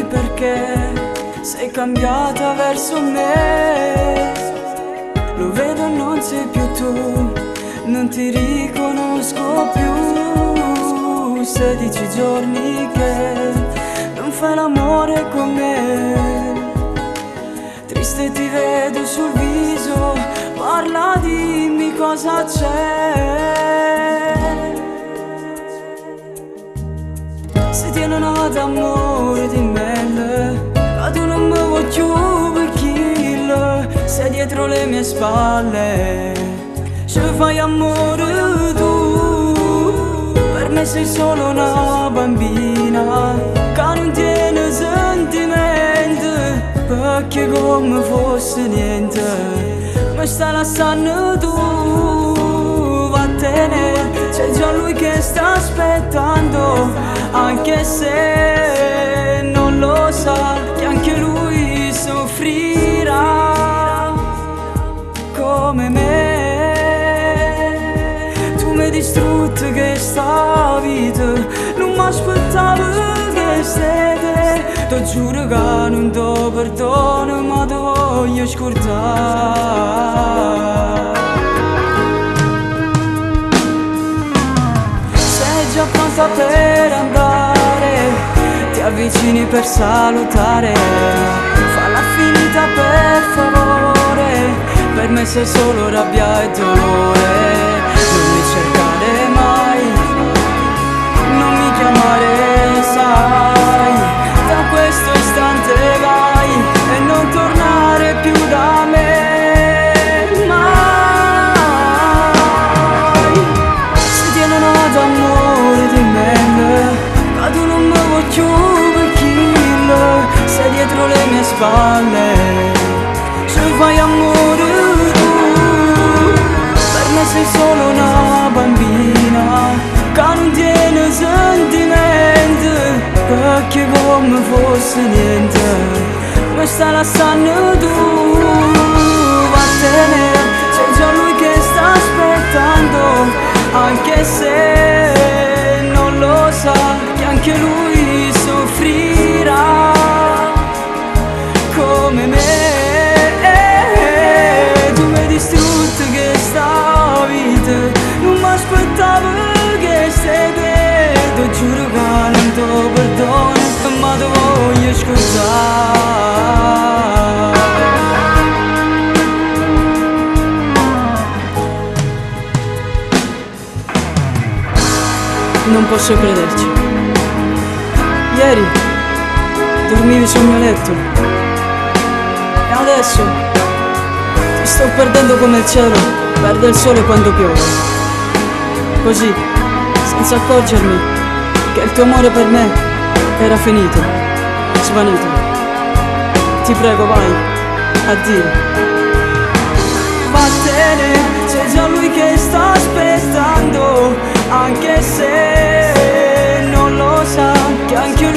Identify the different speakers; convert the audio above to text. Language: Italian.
Speaker 1: perché sei cambiata verso me. Lo vedo e non sei più tu, non ti riconosco più. 16 giorni che non fai l'amore con me. Triste ti vedo sul viso, parla, dimmi cosa c'è. Se ti non ho d'amore di me, cado non mi voglio per kill. Sei dietro le mie spalle, se fai amore tu. Per me sei solo una bambina che non tiene sentimenti, perché come fosse niente mi sta lasciando tu. Vattene, c'è già lui che sta aspettando, anche se non lo sa che anche lui soffrirà come me. Tu mi hai distrutto questa vita, non mi aspettavo che sei te. Ti giuro che non ti perdono, ma ti voglio scordare. Sei già pronta per andare, ti avvicini per salutare. Falla finita per favore, per me sei solo rabbia e dolore. Non mi cercare mai, non mi chiamare, sai. Da questo istante vai e non tornare più da me mai. Se ti non ho d'amore di me, cado non mi voglio per kill. Sei dietro le mie spalle, se fai amore tu. Per me sei solo una bambina che non tiene sentimenti, perché come fosse niente mi sta lasciando tu. Vattene, c'è già lui che sta aspettando, anche se non lo sa che anche lui soffrirà come me. Tu mi hai distrutto questa vita, non mi aspettavo che sei te. Ti giuro che non ti perdono, ma ti voglio scordare. Non posso crederci. Ieri dormivi sul mio letto e adesso ti sto perdendo come il cielo perde il sole quando piove. Così, senza accorgermi che il tuo amore per me era finito, svanito. Ti prego, vai, addio. Vattene, c'è già lui che sta aspettando, anche se non lo sa che anche lui